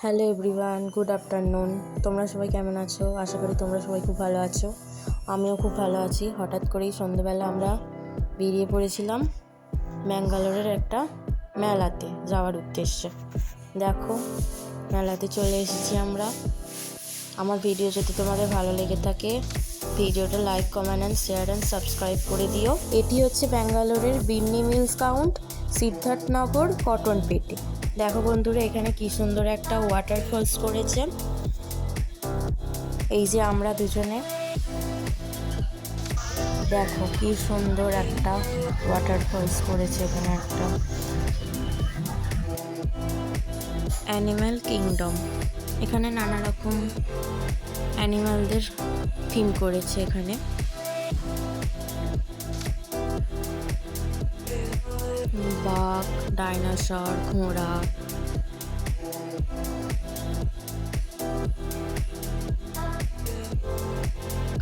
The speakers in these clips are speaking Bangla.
Hello everyone, good afternoon. তোমরা সবাই কেমন আছো? আশা করি তোমরা সবাই খুব ভালো আছো। আমিও খুব ভালো আছি। হঠাৎ করেই সন্ধ্যেবেলা আমরা বেরিয়ে পড়েছিলাম ব্যাঙ্গালোরের একটা মেলাতে যাওয়ার উদ্দেশ্যে। দেখো, মেলাতে চলে এসেছি আমরা। আমার ভিডিও যদি তোমাদের ভালো লেগে থাকে, ভিডিওটা like, comment and share and subscribe করে দিও। এটি হচ্ছে ব্যাঙ্গালোরের বিন্নি মিলস কাউন্ট, সিদ্ধার্থনগর, কটন পেটে। দেখো বন্ধুরা, এখানে কি সুন্দর একটা ওয়াটারফলস করেছে। এই যে আমরা দুজনে, দেখো কি সুন্দর একটা ওয়াটারফলস করেছে। এখানে একটা অ্যানিম্যাল কিংডম, এখানে নানা রকম অ্যানিম্যালদের থিম করেছে। এখানে বাঘ, ডাইনোসর, ঘোড়া,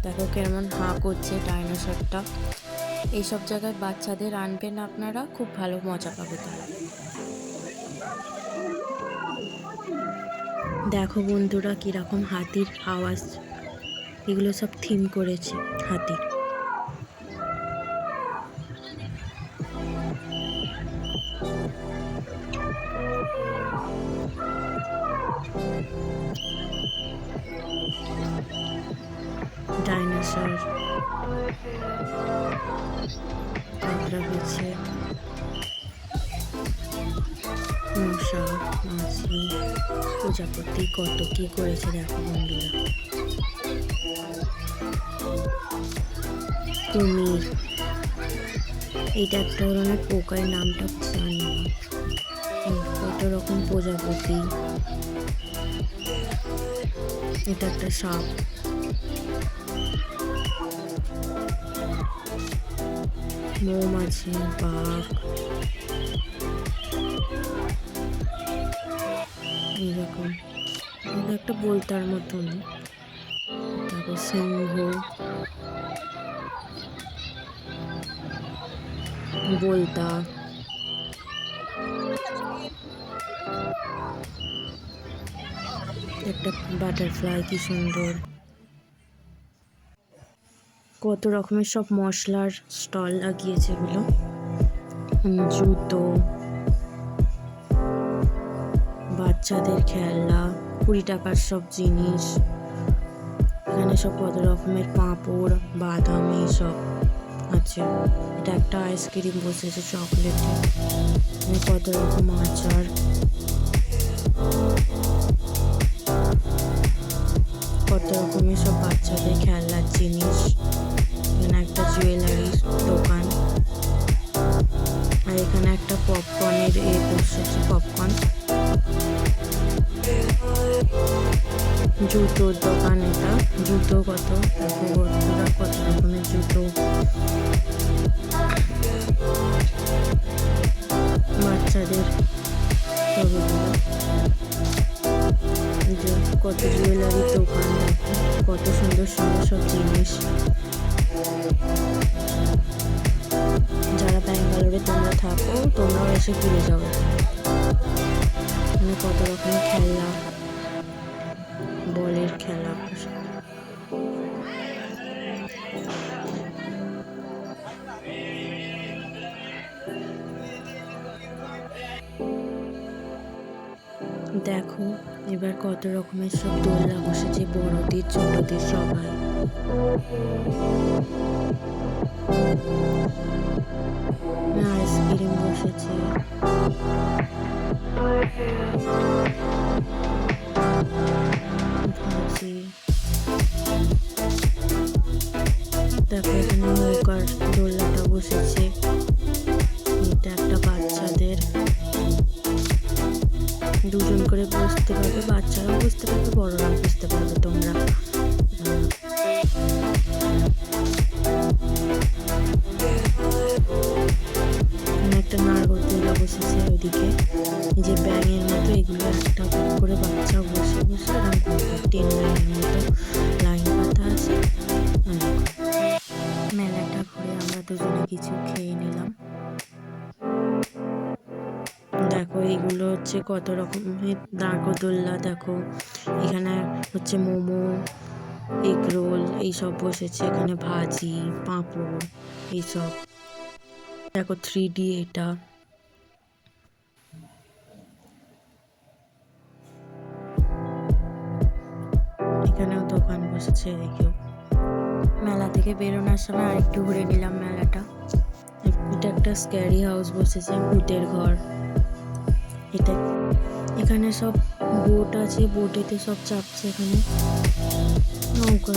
দেখো কেমন হাঁ করছে ডাইনোসরটা। এইসব জায়গায় বাচ্চাদের আনবেন আপনারা, খুব ভালো মজা পাবে তারা। দেখো বন্ধুরা, কিরকম হাতির আওয়াজ, এগুলো সব থিম করেছে হাতির। ডাইনোসর, তারপরে হচ্ছে মশা, মাছি, প্রজাপতি, কত কি করেছে দেখো বন্ধুরা। কুমির, এইটা একটা ধরনের পোকার, নামটা জানি না। কত রকম প্রজাপতি, এটা একটা সাপ, মৌমাছি, বাঘ, এইরকম। এটা একটা বলতার মতন। তারপর সিংহ, বলতা, একটা বাটারফ্লাই, কি সুন্দর। কত রকমের সব মশলার স্টল লাগিয়েছে এগুলো। জুতো, বাচ্চাদের খেলনা, 20 টাকার সব জিনিস। এখানে সব কত রকমের পাঁপড়, বাদাম, এইসব আছে। এটা একটা আইসক্রিম বসেছে চকলেটে, কত রকম আচার, কত রকমের সব বাচ্চাদের খেলনার জিনিস। এখানে একটা জুয়েলারির দোকান, আর এখানে একটা পপকর্নের বসেছে, পপকর্ন। জুতোর দোকান, এটা জুতো, কত কত রকমের জুতো, বাচ্চাদের কত জুয়েলারির দোকান, কত সুন্দর সুন্দর সব জিনিস। যারা ব্যাঙ্গালোরে তোমরা থাকো, তোমরাও এসে ঘুরে যাবো। এখানে কত রকমের খেলনা, বলের খেলা। দেখো এবার কত রকমের সব দোলনা বসেছে, বড়দের ছোটদের সবাই। আইসক্রিম বসেছে, দেখো এখানে নৌকার দোলনাটা বসেছে। এটা একটা বাচ্চাদের, দুজন করে বসতে পারবে, বাচ্চারাও বুঝতে পারবে, বড়রাও বুঝতে পারবে তোমরা। একটা নারকোল দোলা বসেছে ওইদিকে, যে ব্যাঙের মতো, এগুলো একটা করে বাচ্চা বসে বসে এরকম 10 লাইনের মতো লাইন পাতা আছে। মেলাটা ঘুরে আমরা দুজনে কিছু খেয়ে নিলাম। দেখো এইগুলো হচ্ছে বসেছে কত রকমের নাগরদোল্লা। দেখো এখানে হচ্ছে মোমো, এগ রোল এইসব বসেছে, এখানে ভাজি, পাঁপড় এইসব। দেখো 3D এটা। এখানেও দোকান বসেছে। দেখো মেলা থেকে বেরোনোর সময় আরেকটু ঘুরে নিলাম মেলাটা। এটা একটা স্ক্যারি হাউস বসেছে, ভূতের ঘর এটা। এখানে সব বোট আছে, বোটেতে সব চাপছে এখানে নৌকা।